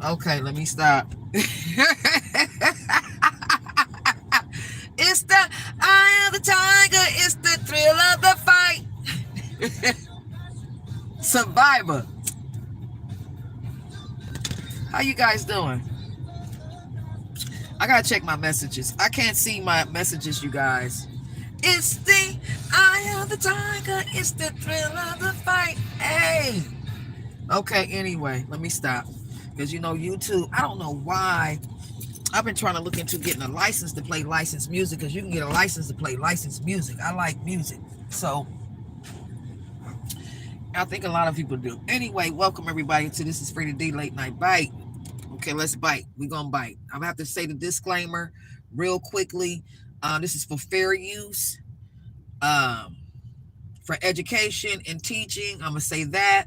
Okay, let me stop. It's the eye of the tiger. It's the thrill of the fight. Survivor. How you guys doing? I gotta check my messages. I can't see my messages, you guys. It's the eye of the tiger. It's the thrill of the fight. Hey. Okay, anyway, let me stop. Because YouTube, I don't know why. I've been trying to look into getting a license to play licensed music, because you can get a license to play licensed music. I like music. So I think a lot of people do. Anyway, welcome everybody to This Is Free to D Late Night Bite. Okay, let's bite. We're going to bite. I'm going to have to say the disclaimer real quickly. This is for fair use, for education and teaching. I'm going to say that.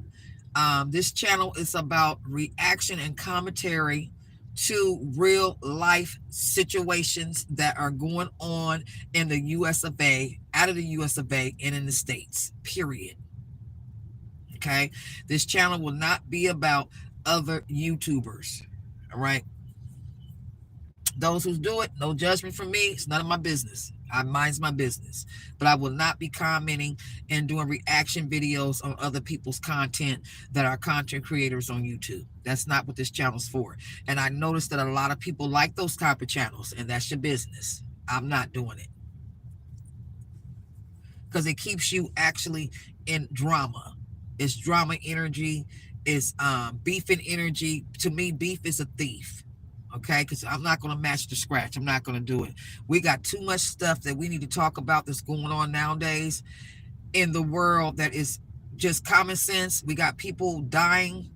This channel is about reaction and commentary to real life situations that are going on in the US of A, out of the US of A, and in the States, period. Okay? This channel will not be about other YouTubers. All right? Those who do it, no judgment from me. It's none of my business. I mind's my business. But I will not be commenting and doing reaction videos on other people's content that are content creators on YouTube. That's not what this channel's for. And I noticed that a lot of people like those type of channels, and that's your business. I'm not doing it. Because it keeps you actually in drama. It's drama energy. It's beefing energy. To me, beef is a thief. Okay, because I'm not going to match the scratch. I'm not going to do it. We got too much stuff that we need to talk about that's going on nowadays in the world that is just common sense. We got people dying.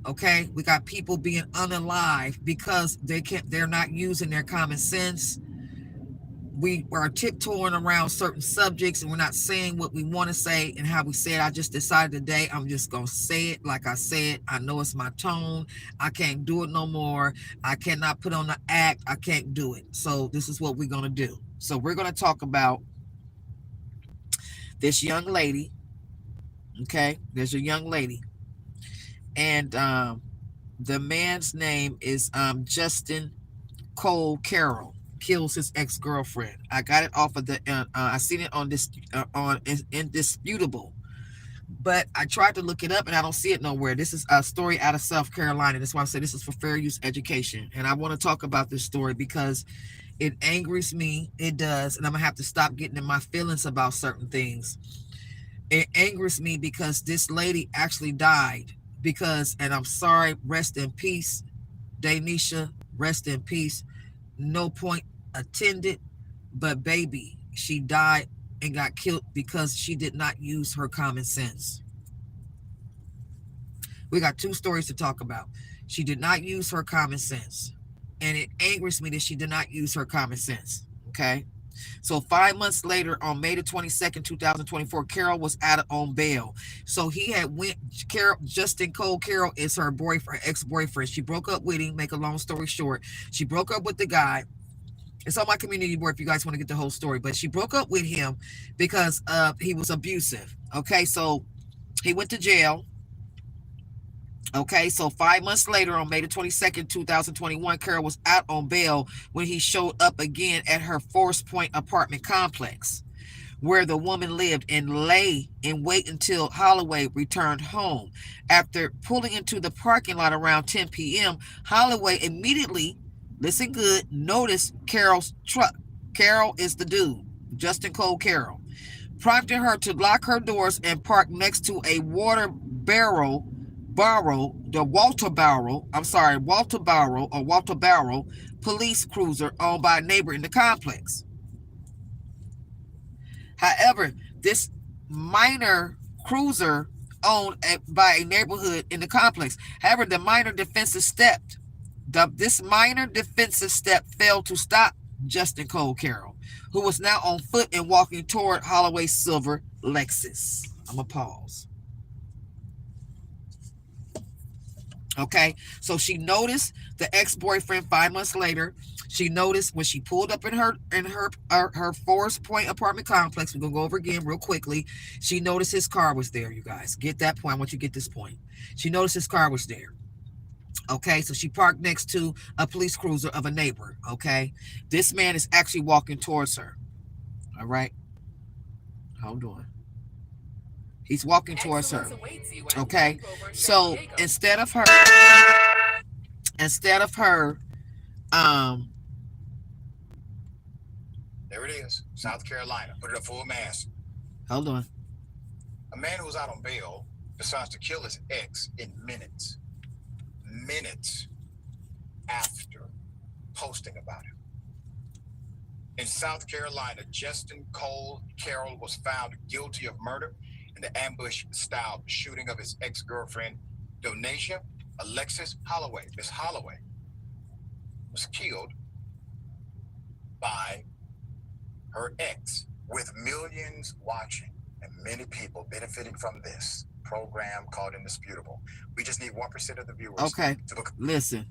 Okay, we got people being unalive because they're not using their common sense. We are tiptoeing around certain subjects and we're not saying what we want to say and how we say it. I just decided today I'm just going to say it like I said. I know it's my tone. I can't do it no more. I cannot put on the act. I can't do it. So this is what we're going to do. So we're going to talk about this young lady. Okay, there's a young lady. And the man's name is Justin Cole Carroll. Kills his ex-girlfriend. I got it off of the I seen it on this on Indisputable, but I tried to look it up and I don't see it nowhere. This is a story out of South Carolina. That's why I say this is for fair use education, and I want to talk about this story because it angers me. It does, and I'm gonna have to stop getting in my feelings about certain things. It angers me because this lady actually died because, and I'm sorry, rest in peace, Danisha, rest in peace. No point attended, but baby, she died and got killed because she did not use her common sense. We got two stories to talk about. She did not use her common sense, and it angers me that she did not use her common sense. Okay, so 5 months later, on May the 22nd, 2024, Carol was out on bail. So he had Justin Cole Carroll is her boyfriend, ex-boyfriend. She broke up with him. Make a long story short, she broke up with the guy. It's on my community board if you guys want to get the whole story. But she broke up with him because he was abusive. Okay, so he went to jail. Okay, so 5 months later, on May the 22nd, 2021, Carol was out on bail when he showed up again at her Forest Point apartment complex, where the woman lived, and lay in wait until Holloway returned home. After pulling into the parking lot around 10 p.m., Holloway immediately, listen good, noticed Carol's truck. Carol is the dude, Justin Cole Carroll, prompting her to lock her doors and park next to a Walter Barrow police cruiser owned by a neighbor in the complex. However, this minor cruiser owned by a neighborhood in the complex. However, this minor defensive step failed to stop Justin Cole Carroll, who was now on foot and walking toward Holloway's silver Lexus. I'm going to pause. Okay, so she noticed the ex-boyfriend 5 months later. She noticed when she pulled up in her Forest Point apartment complex. We're gonna go over again real quickly. She noticed his car was there. You guys get that point. I want you to get this point. She noticed his car was there. Okay, so she parked next to a police cruiser of a neighbor. Okay, this man is actually walking towards her. All right, hold on. He's walking towards her. Okay, so instead of her, um, There it is, South Carolina. Put it up full mass. hold on. A man who's out on bail decides to kill his ex in minutes. Minutes after posting about it. In South Carolina, Justin Cole Carroll was found guilty of murder in the ambush-style shooting of his ex-girlfriend, Donasia Alexis Holloway. Miss Holloway was killed by her ex, with millions watching and many people benefiting from this program called Indisputable. We just need 1% of the viewers. Okay, listen.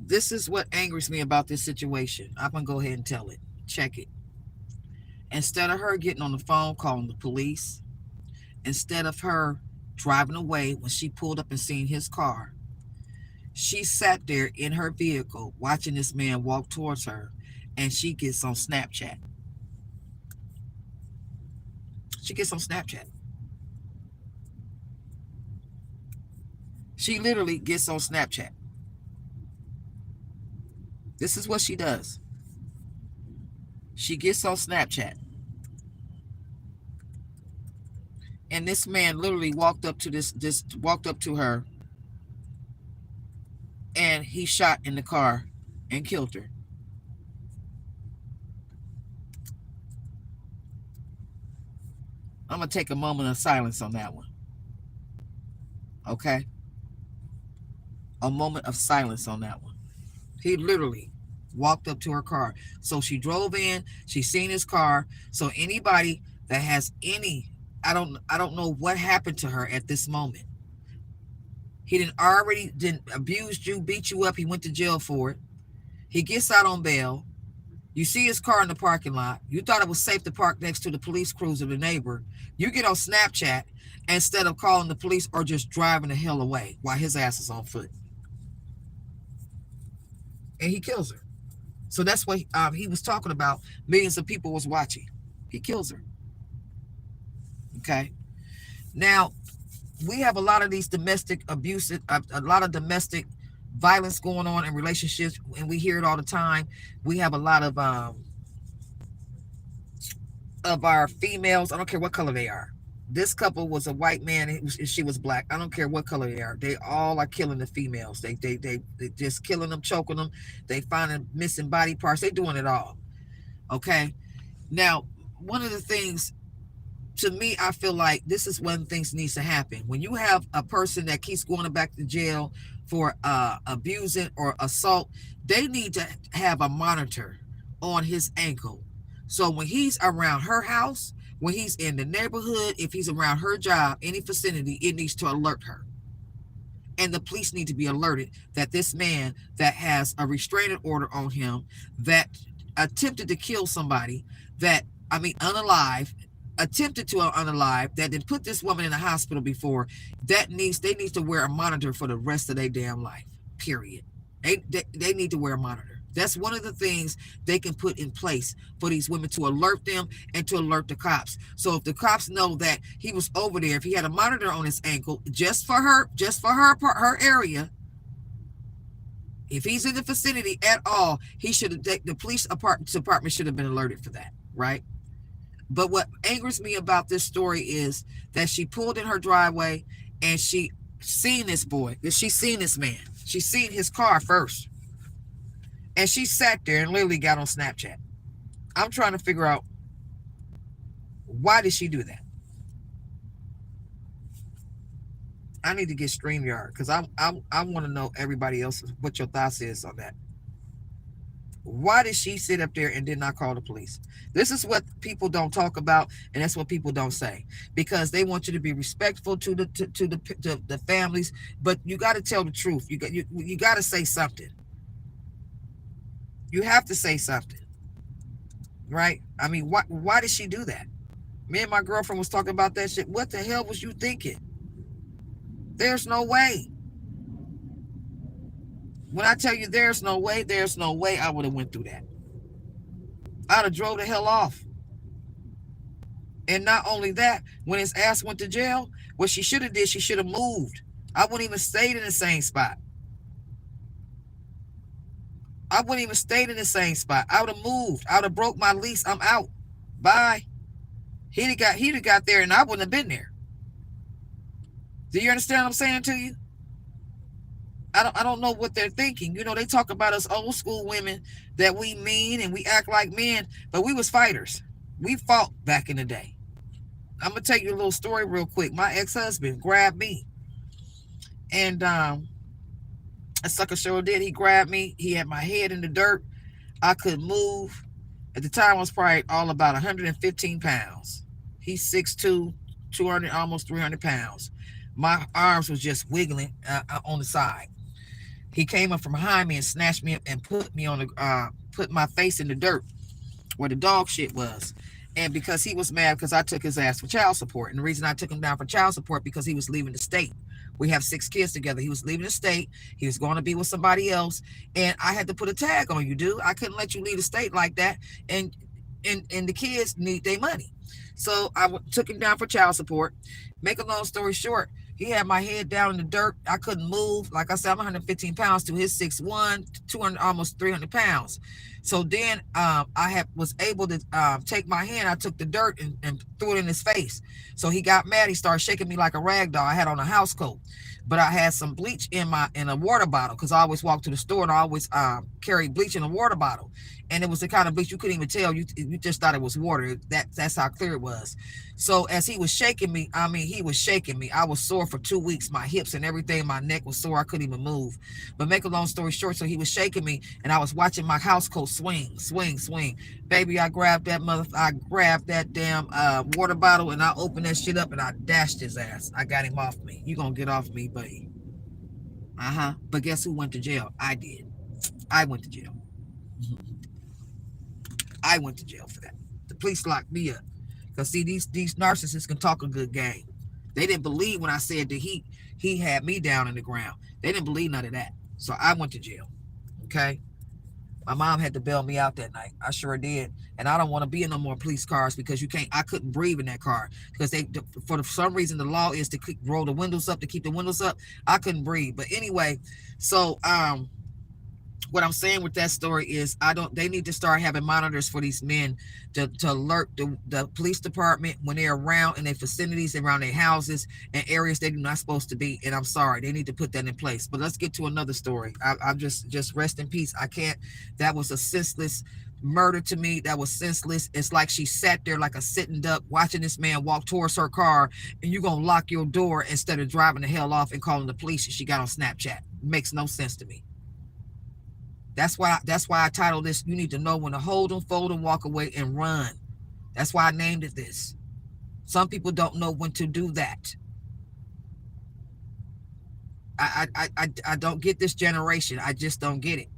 This is what angers me about this situation. I'm gonna go ahead and tell it. Check it. Instead of her getting on the phone calling the police, instead of her driving away when she pulled up and seen his car, she sat there in her vehicle watching this man walk towards her, and she gets on Snapchat. She gets on Snapchat. She literally gets on Snapchat. This is what she does. She gets on Snapchat. And this man literally walked up to walked up to her, and he shot in the car and killed her. I'm gonna take a moment of silence on that one. Okay? A moment of silence on that one. He literally walked up to her car. So she drove in, she seen his car. So anybody that has any, I don't know what happened to her at this moment. He didn't abuse you, beat you up, he went to jail for it. He gets out on bail. You see his car in the parking lot. You thought it was safe to park next to the police cruiser of the neighbor. You get on Snapchat instead of calling the police or just driving the hell away while his ass is on foot. And he kills her. So that's what he was talking about. Millions of people was watching. He kills her. Okay. Now, we have a lot of these domestic abuse, a lot of domestic violence going on in relationships, and we hear it all the time. We have a lot of our females. I don't care what color they are. This couple was a white man and she was black. I don't care what color they are. They all are killing the females. They just killing them, choking them. They finding missing body parts. They doing it all. Okay. Now, one of the things, to me, I feel like this is when things needs to happen. When you have a person that keeps going back to jail for abusing or assault, they need to have a monitor on his ankle. So when he's around her house, when he's in the neighborhood, if he's around her job, any vicinity, it needs to alert her. And the police need to be alerted that this man that has a restraining order on him, that attempted to kill somebody, unalive, attempted to unalive, that did put this woman in the hospital before, they need to wear a monitor for the rest of their damn life. Period. They need to wear a monitor. That's one of the things they can put in place for these women, to alert them and to alert the cops. So if the cops know that he was over there, if he had a monitor on his ankle just for her area, if he's in the vicinity at all, the police department should have been alerted for that, right? But what angers me about this story is that she pulled in her driveway and she seen this boy, that she seen this man. She seen his car first. And she sat there and literally got on Snapchat. I'm trying to figure out, why did she do that? I need to get StreamYard because I want to know everybody else what your thoughts is on that. Why did she sit up there and did not call the police? This is what people don't talk about, and that's what people don't say, because they want you to be respectful to the families. But you got to tell the truth. You got to say something. You have to say something, right? I mean, why did she do that? Me and my girlfriend was talking about that shit. What the hell was you thinking? There's no way. When I tell you there's no way I would have went through that. I'd have drove the hell off. And not only that, when his ass went to jail, what she should have did, she should have moved. I wouldn't even stayed in the same spot. I wouldn't even stayed in the same spot. I would have moved. I would have broke my lease. I'm out. Bye. He'd have got there and I wouldn't have been there. Do you understand what I'm saying to you? I don't know what they're thinking. They talk about us old school women that we mean and we act like men, but we was fighters. We fought back in the day. I'm gonna tell you a little story real quick. My ex-husband grabbed me, and a sucker sure did. He grabbed me. He had my head in the dirt. I couldn't move. At the time, I was probably all about 115 pounds. He's 6'2", 200, almost 300 pounds. My arms was just wiggling on the side. He came up from behind me and snatched me up and put my face in the dirt where the dog shit was. And because he was mad because I took his ass for child support. And the reason I took him down for child support because he was leaving the state. We have 6 kids together. He was leaving the state. He was going to be with somebody else. And I had to put a tag on you, dude. I couldn't let you leave the state like that. And the kids need their money. So I took him down for child support. Make a long story short, he had my head down in the dirt. I couldn't move. Like I said, I'm 115 pounds to his 6'1", 200, almost 300 pounds. So then was able to take my hand. I took the dirt and threw it in his face. So he got mad. He started shaking me like a rag doll. I had on a house coat, but I had some bleach in a water bottle because I always walk to the store and I always carry bleach in a water bottle. And it was the kind of bleach you couldn't even tell. You just thought it was water. That's how clear it was. So as he was shaking me, he was shaking me. I was sore for 2 weeks. My hips and everything, my neck was sore. I couldn't even move. But make a long story short, so he was shaking me, and I was watching my house coat swing, swing, swing. Baby, I grabbed that damn water bottle, and I opened that shit up, and I dashed his ass. I got him off me. You gonna get off me, buddy? But guess who went to jail? I did. I went to jail. I went to jail for that. The police locked me up. Because see, these narcissists can talk a good game. They didn't believe when I said that he had me down in the ground. They didn't believe none of that. So I went to jail. Okay? My mom had to bail me out that night. I sure did. And I don't want to be in no more police cars because I couldn't breathe in that car. Because for some reason, the law is to roll the windows up, to keep the windows up. I couldn't breathe. But anyway, so what I'm saying with that story is they need to start having monitors for these men to alert the police department when they're around in their vicinities, around their houses and areas they're not supposed to be. And I'm sorry, they need to put that in place. But let's get to another story. I'm just rest in peace. I can't. That was a senseless murder to me. That was senseless. It's like she sat there like a sitting duck watching this man walk towards her car, and you're gonna lock your door instead of driving the hell off and calling the police. She got on Snapchat. It makes no sense to me. That's why I titled this, You Need to Know When to Hold them, Fold them, Walk Away, and Run. That's why I named it this. Some people don't know when to do that. I don't get this generation. I just don't get it.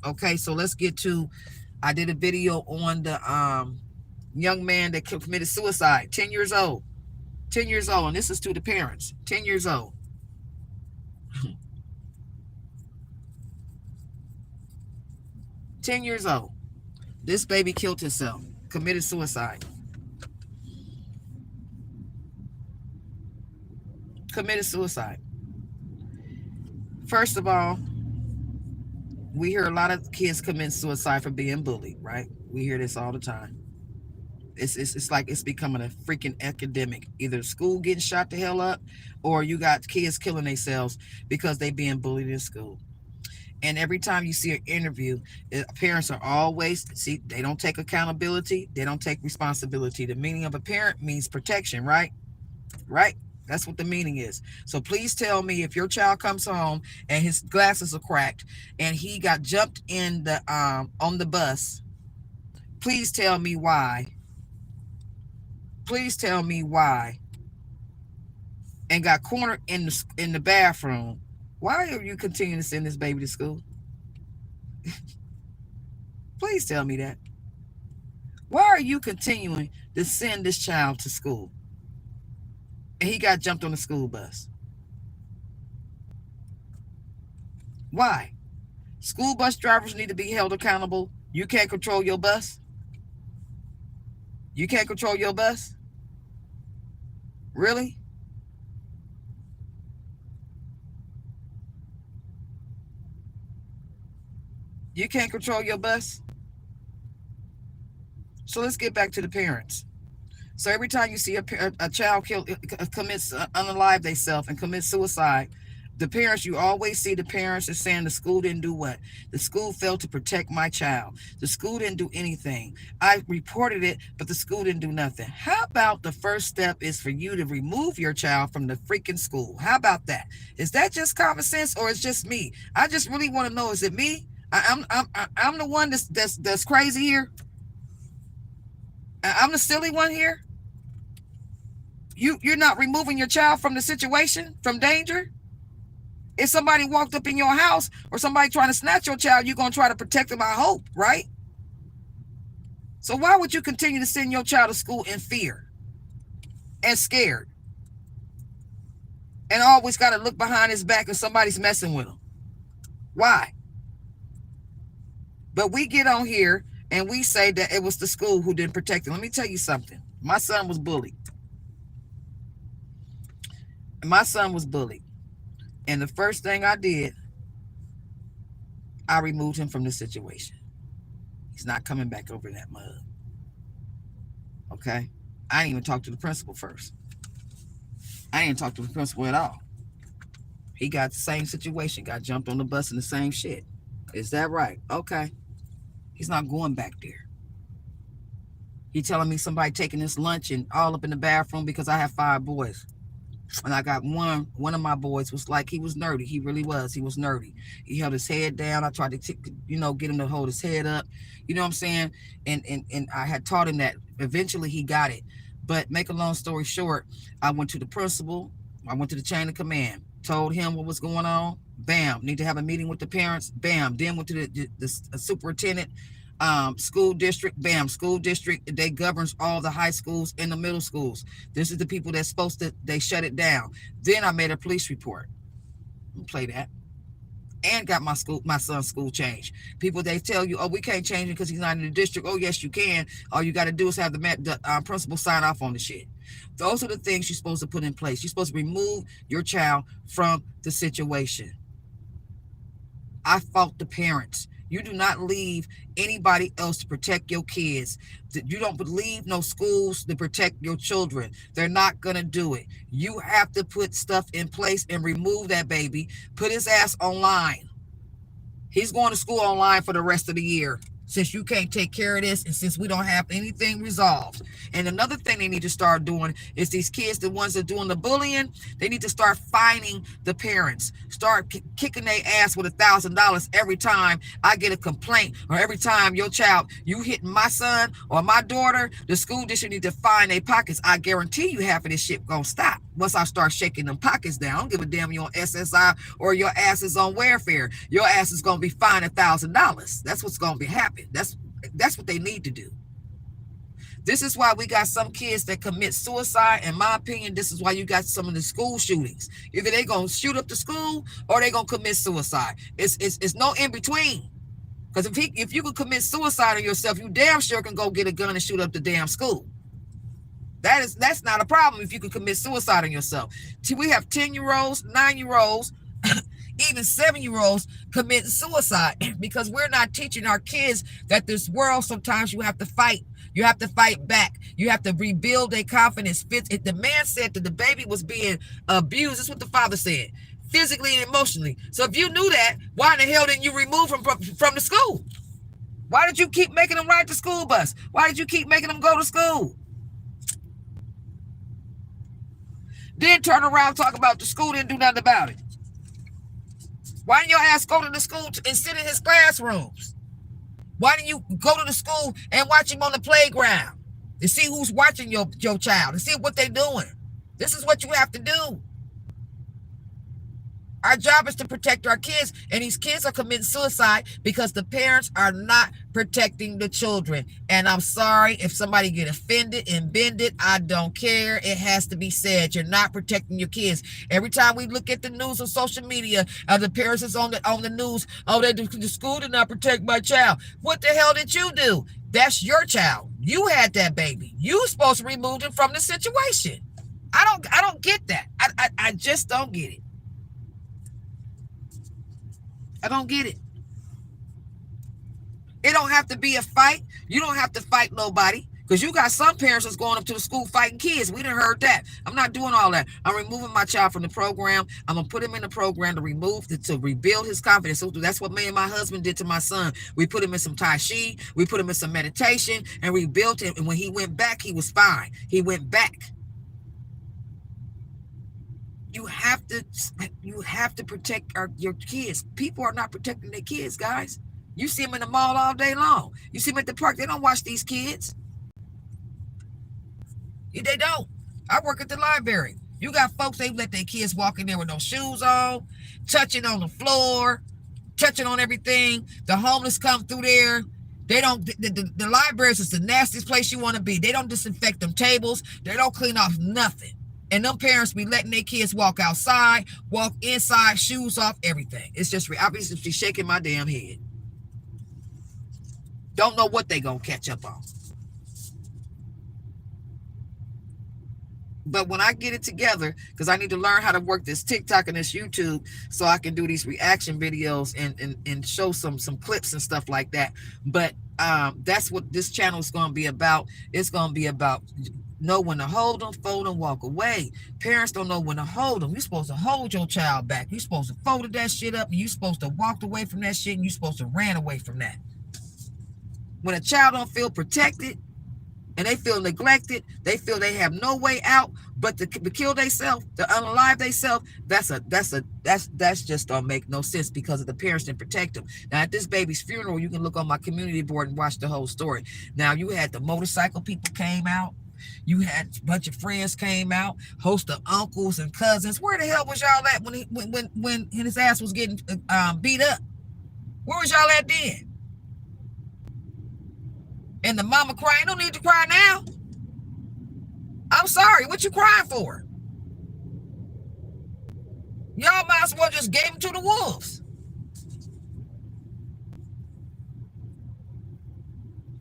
Okay, so let's get to, I did a video on the young man that committed suicide, 10 years old. 10 years old, and this is to the parents, 10 years old. 10 years old. This baby killed himself, committed suicide. Committed suicide. First of all, we hear a lot of kids commit suicide for being bullied, right? We hear this all the time. It's like it's becoming a freaking epidemic. Either school getting shot the hell up, or you got kids killing themselves because they being bullied in school. And every time you see an interview, parents are always, they don't take accountability. They don't take responsibility. The meaning of a parent means protection, right? Right? That's what the meaning is. So please tell me if your child comes home and his glasses are cracked and he got jumped in the on the bus. Please tell me why. Please tell me why. And got cornered in the bathroom. Why are you continuing to send this baby to school? Please tell me that. Why are you continuing to send this child to school? And he got jumped on the school bus. Why? School bus drivers need to be held accountable. You can't control your bus. You can't control your bus? Really? You can't control your bus? So let's get back to the parents. So every time you see a child commits unalive themselves and commit suicide, the parents, you always see the parents are saying the school didn't do what? The school failed to protect my child. The school didn't do anything. I reported it, but the school didn't do nothing. How about the first step is for you to remove your child from the freaking school? How about that? Is that just common sense or is just me? I just really want to know, is it me? I'm the one that's crazy here. I'm the silly one here. You're not removing your child from the situation, from danger. If somebody walked up in your house or somebody trying to snatch your child, you're going to try to protect them, I hope, right? So why would you continue to send your child to school in fear and scared and always got to look behind his back if somebody's messing with him? Why? But we get on here and we say that it was the school who didn't protect him. Let me tell you something. My son was bullied. My son was bullied. And the first thing I did, I removed him from the situation. He's not coming back over that mud. Okay? I didn't even talk to the principal first. I didn't talk to the principal at all. He got the same situation, got jumped on the bus and the same shit. Is that right? Okay. He's not going back there. He telling me somebody taking his lunch and all up in the bathroom because I have 5 boys. And I got one of my boys was like, he was nerdy. He really was. He was nerdy. He held his head down. I tried to, get him to hold his head up. You know what I'm saying? And I had taught him that. Eventually he got it. But make a long story short, I went to the principal. I went to the chain of command. Told him what was going on. Bam. Need to have a meeting with the parents. Bam. Then went to the superintendent. School district, bam, school district, they governs all the high schools and the middle schools. This is the people that's supposed to, they shut it down. Then I made a police report. Play that. And got my son's school changed. People, they tell you, oh, we can't change it because he's not in the district. Oh, yes, you can. All you got to do is have the principal sign off on the shit. Those are the things you're supposed to put in place. You're supposed to remove your child from the situation. I fault the parents. You do not leave anybody else to protect your kids. You don't believe no schools to protect your children. They're not going to do it. You have to put stuff in place and remove that baby. Put his ass online. He's going to school online for the rest of the year since you can't take care of this and since we don't have anything resolved. And another thing they need to start doing is these kids, the ones that are doing the bullying, they need to start fining the parents. Start kicking their ass with $1,000 every time I get a complaint or every time your child, you hit my son or my daughter, the school district need to fine their pockets. I guarantee you half of this shit gonna stop once I start shaking them pockets down. I don't give a damn you on SSI or your ass is on welfare. Your ass is gonna be fined $1,000. That's what's gonna be happening. That's what they need to do. This is why we got some kids that commit suicide. In my opinion, this is why you got some of the school shootings. Either they gonna shoot up the school or they gonna commit suicide. It's no in between. Because if you could commit suicide on yourself, you damn sure can go get a gun and shoot up the damn school. That's not a problem if you can commit suicide on yourself. We have 10-year-olds, 9-year-olds, even 7-year-olds committing suicide because we're not teaching our kids that this world, sometimes you have to fight. You have to fight back. You have to rebuild their confidence. If the man said that the baby was being abused, that's what the father said, physically and emotionally. So if you knew that, why in the hell didn't you remove him from the school? Why did you keep making them ride the school bus? Why did you keep making them go to school? Then turn around and talk about the school didn't do nothing about it. Why didn't your ass go to the school and sit in his classrooms? Why didn't you go to the school and watch him on the playground to see who's watching your child, to see what they're doing? This is what you have to do. Our job is to protect our kids, and these kids are committing suicide because the parents are not protecting the children. And I'm sorry if somebody get offended and bended. I don't care. It has to be said. You're not protecting your kids. Every time we look at the news on social media, the parents is on the news. Oh, the school did not protect my child. What the hell did you do? That's your child. You had that baby. You supposed to remove them from the situation. I don't get that. I just don't get it. I don't get it. It don't have to be a fight. You don't have to fight nobody. Because you got some parents that's going up to the school fighting kids. We done heard that. I'm not doing all that. I'm removing my child from the program. I'm going to put him in the program to rebuild his confidence. So that's what me and my husband did to my son. We put him in some Tai Chi. We put him in some meditation and rebuilt him. And when he went back, he was fine. He went back. You have to protect your kids. People are not protecting their kids, guys. You see them in the mall all day long. You see them at the park. They don't watch these kids. They don't. I work at the library. You got folks, they let their kids walk in there with no shoes on, touching on the floor, touching on everything. The homeless come through there. They don't. The libraries is the nastiest place you want to be. They don't disinfect them tables. They don't clean off nothing. And them parents be letting their kids walk outside, walk inside, shoes off, everything. It's just, obviously she's shaking my damn head. Don't know what they gonna catch up on. But when I get it together, because I need to learn how to work this TikTok and this YouTube so I can do these reaction videos and show some clips and stuff like that. But that's what this channel is going to be about. It's going to be about know when to hold them, fold them, walk away. Parents don't know when to hold them. You're supposed to hold your child back. You're supposed to fold that shit up, and you're supposed to walk away from that shit, and you're supposed to ran away from that. When a child don't feel protected and they feel neglected, they feel they have no way out but to kill themselves, to unalive themselves, that's just don't make no sense because of the parents didn't protect them. Now at this baby's funeral, you can look on my community board and watch the whole story. Now you had the motorcycle people came out. You had a bunch of friends came out, host of uncles and cousins. Where the hell was y'all at when his ass was getting beat up? Where was y'all at then? And the mama crying, no need to cry now. I'm sorry, what you crying for? Y'all might as well just gave him to the wolves.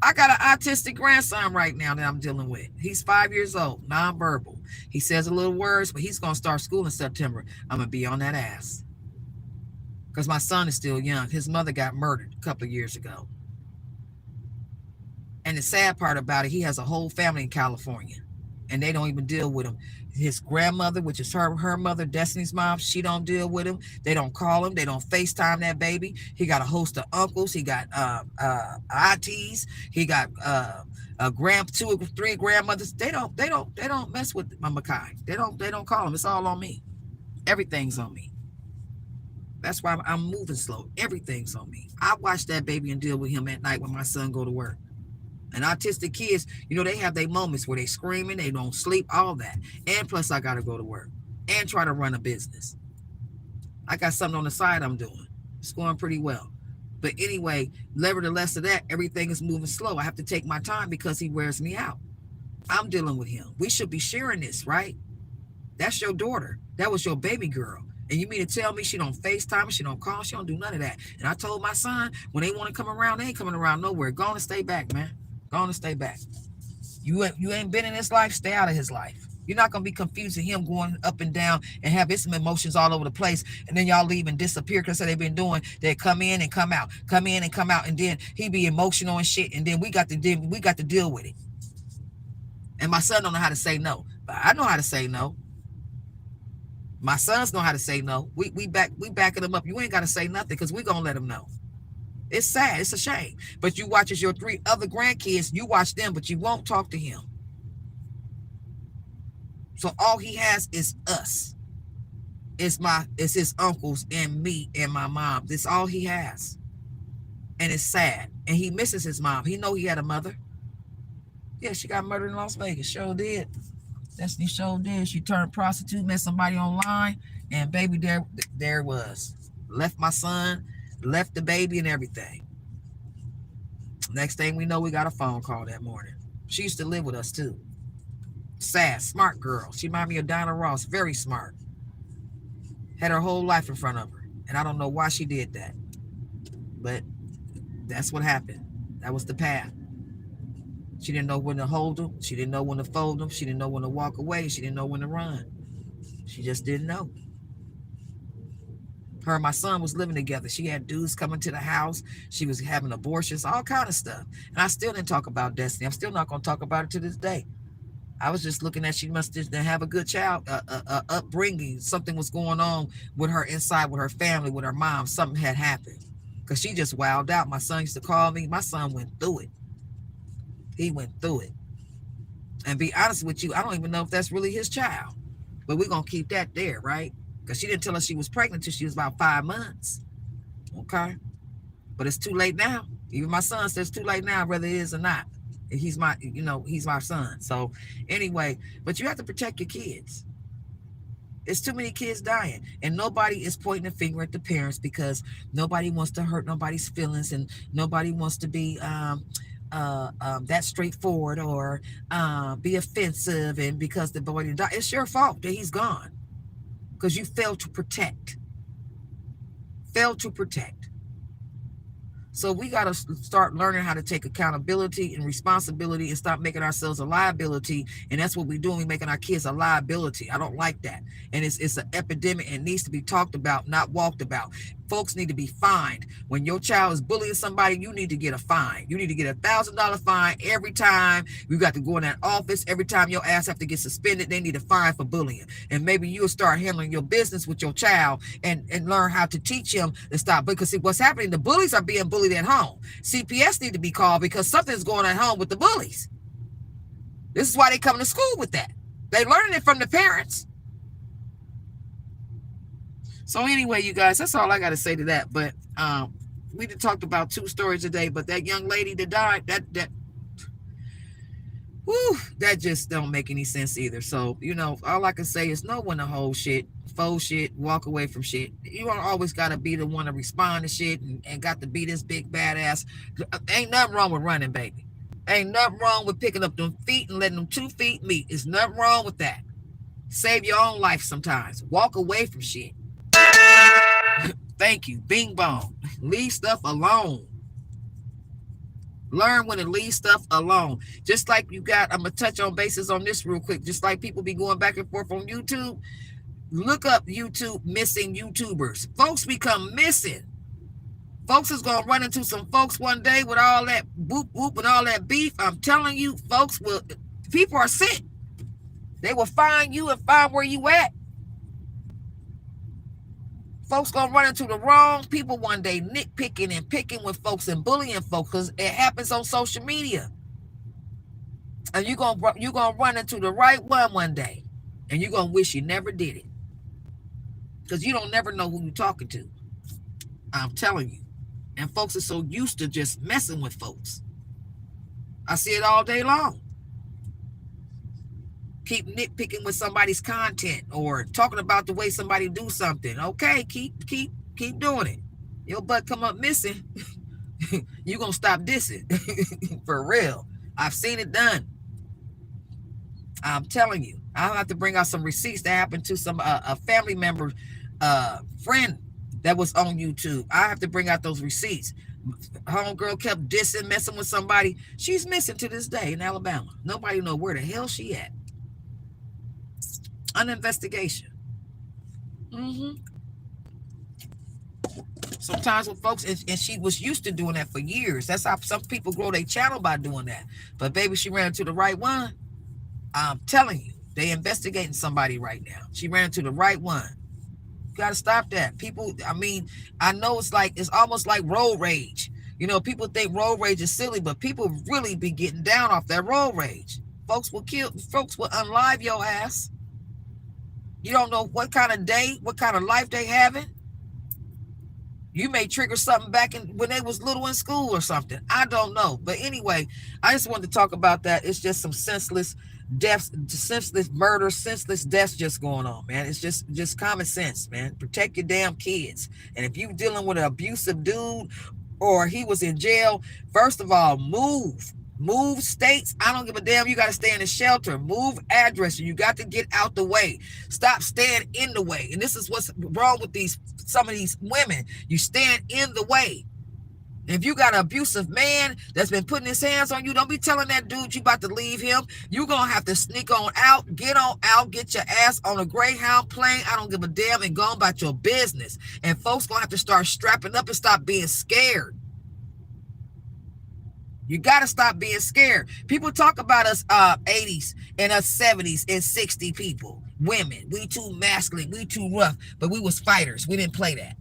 I got an autistic grandson right now that I'm dealing with. He's 5 years old, nonverbal. He says a little words, but he's going to start school in September. I'm going to be on that ass. Because my son is still young. His mother got murdered a couple of years ago. And the sad part about it, he has a whole family in California. And they don't even deal with him. His grandmother, which is her mother, Destiny's mom, she don't deal with him. They don't call him. They don't FaceTime that baby. He got a host of uncles. He got aunties. He got two or three grandmothers. They don't mess with my Makai. They don't call him. It's all on me. Everything's on me. That's why I'm moving slow. Everything's on me. I watch that baby and deal with him at night when my son go to work. And autistic kids, they have their moments where they screaming, they don't sleep, all that. And plus, I got to go to work and try to run a business. I got something on the side I'm doing. It's going pretty well. But anyway, nevertheless of that, everything is moving slow. I have to take my time because he wears me out. I'm dealing with him. We should be sharing this, right? That's your daughter. That was your baby girl. And you mean to tell me she don't FaceTime, she don't call, she don't do none of that. And I told my son, when they want to come around, they ain't coming around nowhere. Go on and stay back, man. Go on and stay back. You ain't been in his life, stay out of his life. You're not going to be confusing him going up and down and have his emotions all over the place. And then y'all leave and disappear because they've been doing, they come in and come out, come in and come out. And then he be emotional and shit. And then we got to deal with it. And my son don't know how to say no. But I know how to say no. My sons know how to say no. We backing them up. You ain't got to say nothing because we going to let them know. It's sad. It's a shame. But you watch as your 3 other grandkids, you watch them, but you won't talk to him. So all he has is us. It's his uncles and me and my mom. That's all he has. And it's sad. And he misses his mom. He know he had a mother. Yeah, she got murdered in Las Vegas. Sure did. Destiny sure did. She turned prostitute, met somebody online, and baby, there it was. Left my son, left the baby and everything. Next thing we know, we got a phone call that morning. She used to live with us too. Sad, smart girl. She reminded me of Donna Ross. Very smart. Had her whole life in front of her. And I don't know why she did that. But that's what happened. That was the path. She didn't know when to hold them. She didn't know when to fold them. She didn't know when to walk away. She didn't know when to run. She just didn't know. Her and my son was living together. She had dudes coming to the house. She was having abortions, all kind of stuff. And I still didn't talk about Destiny. I'm still not going to talk about it to this day. I was just looking at she must just have a good child upbringing. Something was going on with her inside, with her family, with her mom. Something had happened because she just wowed out. My son used to call me. My son went through it. He went through it. And be honest with you, I don't even know if that's really his child. But we're going to keep that there, right? Because she didn't tell us she was pregnant until she was about 5 months. Okay? But it's too late now. Even my son says it's too late now, whether it is or not. He's my son. So anyway, but you have to protect your kids. It's too many kids dying. And nobody is pointing a finger at the parents because nobody wants to hurt nobody's feelings and nobody wants to be that straightforward or be offensive. And because the boy didn't die, it's your fault that he's gone. Because you failed to protect. Failed to protect. So we got to start learning how to take accountability and responsibility and stop making ourselves a liability. And that's what we're doing. We're making our kids a liability. I don't like that. And it's an epidemic and needs to be talked about, not walked about. Folks need to be fined. When your child is bullying somebody, you need to get a fine. You need to get $1,000 fine every time you got to go in that office. Every time your ass have to get suspended, they need a fine for bullying. And maybe you'll start handling your business with your child and learn how to teach him to stop. Because see, what's happening, the bullies are being bullied at home. CPS need to be called because something's going on at home with the bullies. This is why they come to school with that. They learning it from the parents. So anyway, you guys, that's all I got to say to that. But we did talked about 2 stories today, but that young lady that died, that just don't make any sense either. So, all I can say is know when to hold shit, fold shit, walk away from shit. You don't always got to be the one to respond to shit and got to be this big badass. Ain't nothing wrong with running, baby. Ain't nothing wrong with picking up them feet and letting them 2 feet meet. There's nothing wrong with that. Save your own life sometimes. Walk away from shit. Thank you. Bing bong. Leave stuff alone. Learn when to leave stuff alone. Just like I'm going to touch on bases on this real quick. Just like people be going back and forth on YouTube. Look up YouTube missing YouTubers. Folks become missing. Folks is going to run into some folks one day with all that whoop whoop and all that beef. I'm telling you, people are sick. They will find you and find where you at. Folks gonna run into the wrong people one day, nitpicking and picking with folks and bullying folks because it happens on social media. And you're gonna run into the right one day, and you're gonna wish you never did it because you don't never know who you're talking to. I'm telling you, and folks are so used to just messing with folks. I see it all day long. Keep nitpicking with somebody's content or talking about the way somebody do something. Okay, keep doing it. Your butt come up missing, you gonna stop dissing. For real. I've seen it done. I'm telling you. I'll have to bring out some receipts that happened to some a family member, friend that was on YouTube. I have to bring out those receipts. Homegirl kept dissing, messing with somebody. She's missing to this day in Alabama. Nobody know where the hell she at. An investigation. Sometimes with folks, and she was used to doing that for years. That's how some people grow their channel, by doing that. But baby, she ran into the right one. I'm telling you, they investigating somebody right now. She ran into the right one. You gotta stop that. People, I know it's almost like road rage. People think road rage is silly, but people really be getting down off that road rage. Folks will unlive your ass. You don't know what kind of day, what kind of life they having. You may trigger something back in when they was little in school or something. I don't know. But anyway, I just wanted to talk about that. It's just some senseless deaths, senseless murder, senseless deaths just going on, man. It's just common sense, man. Protect your damn kids. And if you dealing with an abusive dude or he was in jail, first of all, move. Move states. I don't give a damn. You got to stay in the shelter. Move address. You got to get out the way. Stop staying in the way. And this is what's wrong with some of these women. You stand in the way. And if you got an abusive man that's been putting his hands on you, don't be telling that dude you about to leave him. You're going to have to sneak on out, get your ass on a Greyhound plane. I don't give a damn, and go on about your business. And folks going to have to start strapping up and stop being scared. You got to stop being scared. People talk about us 80s and us 70s and 60 people, women. We too masculine, we too rough, but we was fighters. We didn't play that.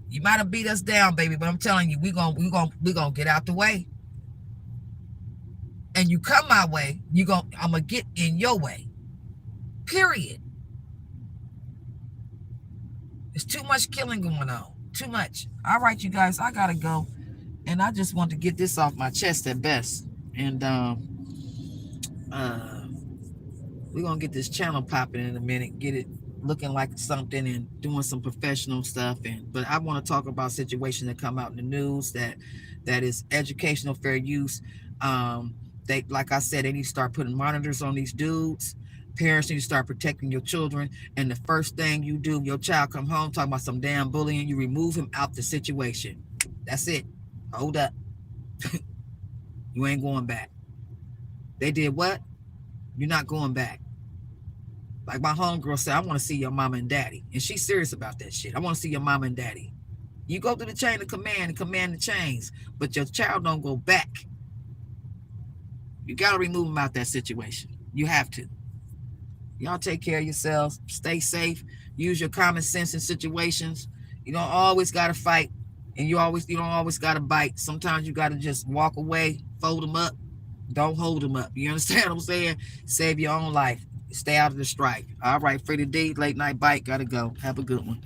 You might have beat us down, baby, but I'm telling you, we gonna get out the way. And you come my way, I'm gonna get in your way. Period. There's too much killing going on. Too much. All right, you guys, I gotta go. And I just want to get this off my chest at best. And we're gonna get this channel popping in a minute, get it looking like something and doing some professional stuff. But I want to talk about situations that come out in the news that is educational fair use. They, like I said, they need to start putting monitors on these dudes. Parents need to start protecting your children. And the first thing you do, your child come home talking about some damn bullying, you remove him out the situation. That's it. Hold up. You ain't going back. They did what? You're not going back. Like my homegirl said, I want to see your mama and daddy. And she's serious about that shit. I want to see your mama and daddy. You go through the chain of command and command the chains, but your child don't go back. You got to remove them out that situation. You have to. Y'all take care of yourselves. Stay safe. Use your common sense in situations. You don't always got to fight. And you don't always got to bite. Sometimes you got to just walk away, fold them up. Don't hold them up. You understand what I'm saying? Save your own life. Stay out of the strife. All right, Freddie D, late night bite. Gotta go. Have a good one.